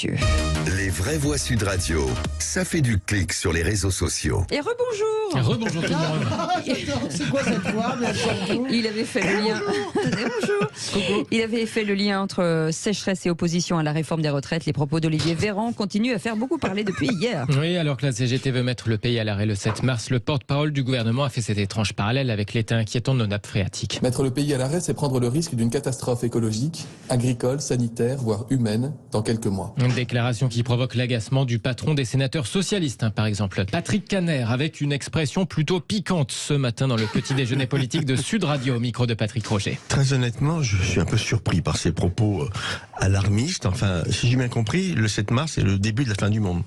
Mathieu. Les vraies voix Sud Radio, ça fait du clic sur les réseaux sociaux. Et rebonjour. Rebonjour tout le monde. C'est quoi cette voix? Il avait fait le lien. Bonjour. Il avait fait le lien entre sécheresse et opposition à la réforme des retraites. Les propos d'Olivier Véran continuent à faire beaucoup parler depuis hier. Oui, alors que la CGT veut mettre le pays à l'arrêt le 7 mars, le porte-parole du gouvernement a fait cet étrange parallèle avec l'état inquiétant de nos nappes phréatiques. Mettre le pays à l'arrêt, c'est prendre le risque d'une catastrophe écologique, agricole, sanitaire, voire humaine, dans quelques mois. Une déclaration qui provoque l'agacement du patron des sénateurs socialistes, par exemple, Patrick Kanner, avec une expression plutôt piquante ce matin dans le petit déjeuner politique de Sud Radio, au micro de Patrick Roger. Très honnêtement, je suis un peu surpris par ces propos alarmistes. Enfin, si j'ai bien compris, le 7 mars, c'est le début de la fin du monde.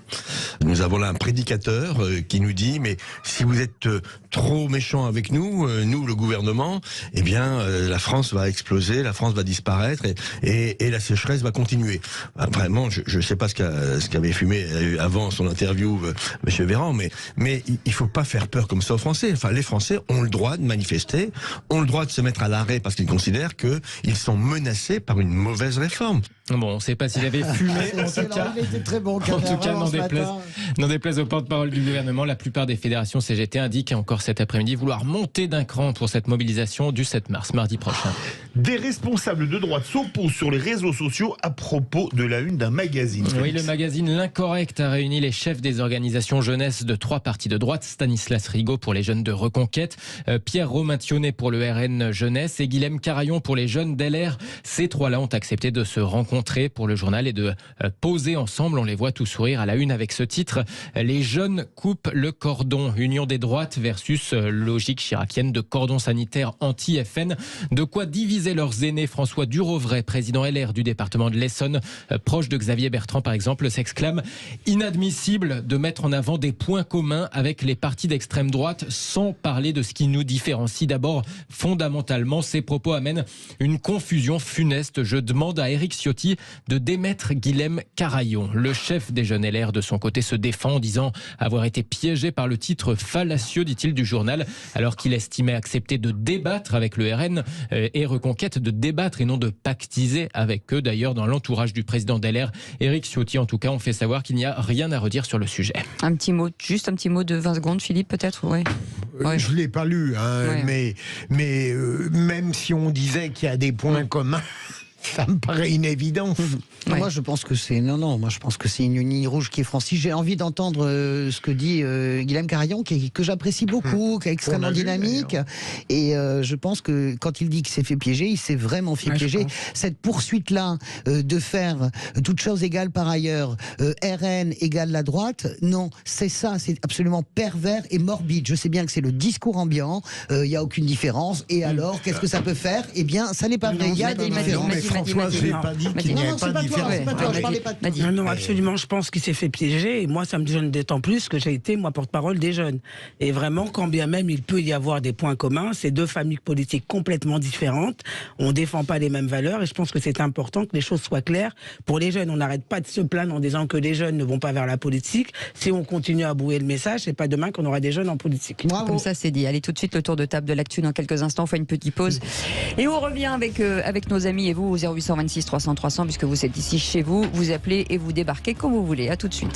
Nous avons là un prédicateur qui nous dit, mais si vous êtes trop méchants avec nous, nous, le gouvernement, eh bien, la France va exploser, la France va disparaître et la sécheresse va continuer. Vraiment, je ne sais pas ce qu'avait fumé avant son interview Monsieur Véran, mais il faut pas faire peur comme ça aux Français. Enfin, les Français ont le droit de manifester, ont le droit de se mettre à l'arrêt parce qu'ils considèrent qu'ils sont menacés par une mauvaise réforme. Bon, on ne sait pas s'il avait fumé, en tout cas. Il était très bon, n'en déplaise au porte-parole du gouvernement, la plupart des fédérations CGT indiquent encore cet après-midi vouloir monter d'un cran pour cette mobilisation du 7 mars, mardi prochain. Des responsables de droite s'opposent sur les réseaux sociaux à propos de la une d'un magazine. Oui, le magazine L'Incorrect a réuni les chefs des organisations jeunesse de 3 partis de droite, Stanislas Rigaud pour les jeunes de Reconquête, Pierre Romain-Thionnet pour le RN Jeunesse et Guilhem Carayon pour les jeunes d'LR. Ces 3-là ont accepté de se rencontrer pour le journal et de poser ensemble. On les voit tous sourire à la une avec ce titre. Les jeunes coupent le cordon. Union des droites versus logique chiracienne de cordon sanitaire anti-FN. De quoi diviser leurs aînés. François Durovray, président LR du département de l'Essonne, proche de Xavier Bertrand par exemple, s'exclame « Inadmissible de mettre en avant des points communs avec les partis d'extrême droite sans parler de ce qui nous différencie. D'abord, fondamentalement, ces propos amènent une confusion funeste. Je demande à Éric Ciotti de démettre Guilhem Carayon. Le chef des jeunes LR de son côté se défend en disant avoir été piégé par le titre fallacieux, dit-il, du journal, alors qu'il estimait accepter de débattre avec le RN et Reconquête, de débattre et non de pactiser avec eux. D'ailleurs, dans l'entourage du président d'LR, Éric Ciotti, en tout cas, on fait savoir qu'il n'y a rien à redire sur le sujet. Juste un petit mot de 20 secondes, Philippe, peut-être, ouais. Je ne l'ai pas lu, mais même si on disait qu'il y a des points communs, ça me paraît une évidence. Ouais. Moi, je pense que c'est moi, je pense que c'est une ligne rouge qui est franchie. J'ai envie d'entendre ce que dit Guilhem Carayon, que j'apprécie beaucoup, qui est extrêmement dynamique. Et je pense que quand il dit qu'il s'est fait piéger, il s'est vraiment fait piéger. Cette poursuite-là de faire toutes choses égales par ailleurs, RN égale la droite, non, c'est ça, c'est absolument pervers et morbide. Je sais bien que c'est le discours ambiant, il n'y a aucune différence. Et alors, qu'est-ce que ça peut faire? Eh bien, ça n'est pas vrai. Il y a des différences. François, je n'ai pas dit qu'il n'y avait pas de différence. Non, absolument, je pense qu'il s'est fait piéger. Et moi, ça me gêne d'autant plus que j'ai été, moi, porte-parole des jeunes. Et vraiment, quand bien même il peut y avoir des points communs, c'est 2 familles politiques complètement différentes. On ne défend pas les mêmes valeurs. Et je pense que c'est important que les choses soient claires. Pour les jeunes, on n'arrête pas de se plaindre en disant que les jeunes ne vont pas vers la politique. Si on continue à brouiller le message, c'est pas demain qu'on aura des jeunes en politique. Bravo. Comme ça, c'est dit. Allez, tout de suite, le tour de table de l'actu dans quelques instants. On fait une petite pause. Et on revient avec nos amis et vous au 0826 300 300, puisque vous êtes ici chez vous. Vous appelez et vous débarquez quand vous voulez. À tout de suite.